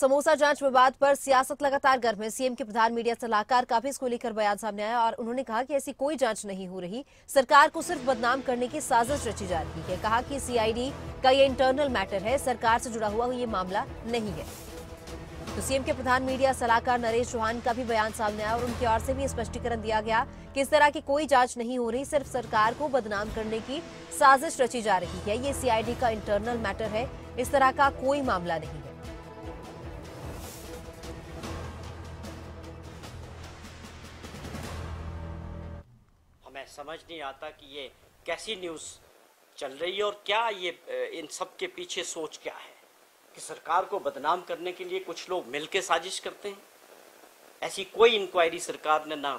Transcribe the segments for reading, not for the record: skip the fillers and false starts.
समोसा जांच विवाद पर सियासत लगातार गर्म है। सीएम के प्रधान मीडिया सलाहकार का भी इसको लेकर बयान सामने आया और उन्होंने कहा कि ऐसी कोई जांच नहीं हो रही, सरकार को सिर्फ बदनाम करने की साजिश रची जा रही है। कहा कि सीआईडी का ये इंटरनल मैटर है, सरकार से जुड़ा हुआ ये मामला नहीं है। तो सीएम के प्रधान मीडिया सलाहकार नरेश चौहान का भी बयान सामने आया और उनकी ओर से भी स्पष्टीकरण दिया गया कि इस तरह की कोई जांच नहीं हो रही, सिर्फ सरकार को बदनाम करने की साजिश रची जा रही है। ये सीआईडी का इंटरनल मैटर है, इस तरह का कोई मामला नहीं है। हमें समझ नहीं आता कि ये कैसी न्यूज़ चल रही है और क्या ये इन सब के पीछे सोच क्या है कि सरकार को बदनाम करने के लिए कुछ लोग मिलकर साजिश करते हैं। ऐसी कोई इंक्वायरी सरकार ने ना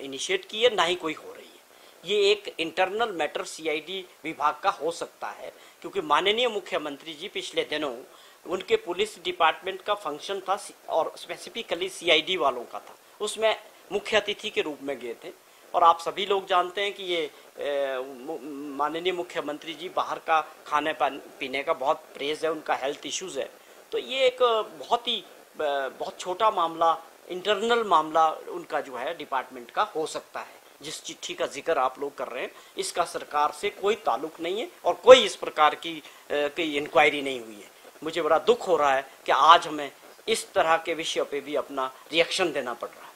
इनिशिएट की है, ना ही कोई हो रही है। ये एक इंटरनल मैटर सीआईडी विभाग का हो सकता है, क्योंकि माननीय मुख्यमंत्री जी पिछले दिनों उनके पुलिस डिपार्टमेंट का फंक्शन था और स्पेसिफिकली सीआईडी वालों का था, उसमें मुख्य अतिथि के रूप में गए थे। और आप सभी लोग जानते हैं कि ये माननीय मुख्यमंत्री जी बाहर का खाने पीने का बहुत प्रेज है, उनका हेल्थ इश्यूज है। तो ये एक बहुत छोटा मामला, इंटरनल मामला उनका जो है डिपार्टमेंट का हो सकता है। जिस चिट्ठी का जिक्र आप लोग कर रहे हैं, इसका सरकार से कोई ताल्लुक नहीं है और कोई इस प्रकार की इंक्वायरी नहीं हुई है। मुझे बड़ा दुख हो रहा है कि आज हमें इस तरह के विषय पे भी अपना रिएक्शन देना पड़ रहा है।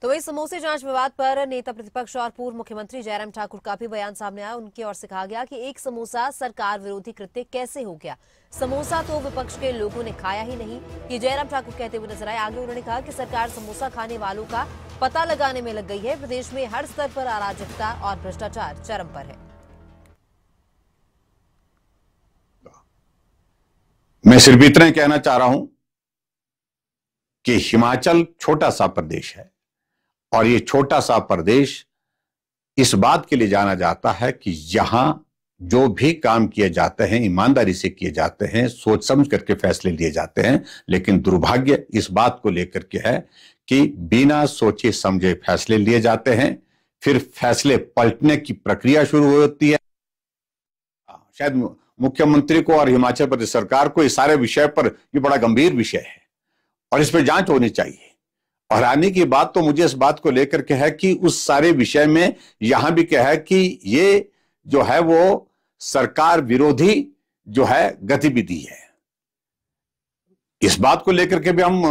तो वही समोसे जांच विवाद पर नेता प्रतिपक्ष और पूर्व मुख्यमंत्री जयराम ठाकुर का भी बयान सामने आया। उनकी ओर से कहा गया कि एक समोसा सरकार विरोधी कृत्य कैसे हो गया, समोसा तो विपक्ष के लोगों ने खाया ही नहीं, ये जयराम ठाकुर कहते हुए नजर आए। आगे उन्होंने कहा कि सरकार समोसा खाने वालों का पता लगाने में लग गई है। प्रदेश में हर स्तर पर अराजकता और भ्रष्टाचार चरम पर है। मैं सिर्फ इतना कहना चाह रहा हूं कि हिमाचल छोटा सा प्रदेश है और ये छोटा सा प्रदेश इस बात के लिए जाना जाता है कि यहां जो भी काम किए जाते हैं ईमानदारी से किए जाते हैं, सोच समझ करके फैसले लिए जाते हैं। लेकिन दुर्भाग्य इस बात को लेकर के है कि बिना सोचे समझे फैसले लिए जाते हैं, फिर फैसले पलटने की प्रक्रिया शुरू होती है। शायद मुख्यमंत्री को और हिमाचल प्रदेश सरकार को इस सारे विषय पर ये बड़ा गंभीर विषय है और इस पर जांच होनी चाहिए। और आने की बात तो मुझे इस बात को लेकर के है कि उस सारे विषय में यहां भी क्या है कि ये जो है वो सरकार विरोधी जो है गतिविधि है। इस बात को लेकर के भी हम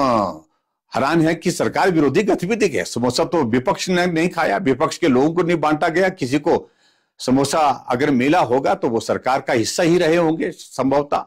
हैरान है कि सरकार विरोधी गतिविधि क्या है। समोसा तो विपक्ष ने नहीं खाया, विपक्ष के लोगों को नहीं बांटा गया, किसी को समोसा अगर मिला होगा तो वो सरकार का हिस्सा ही रहे होंगे संभवतः।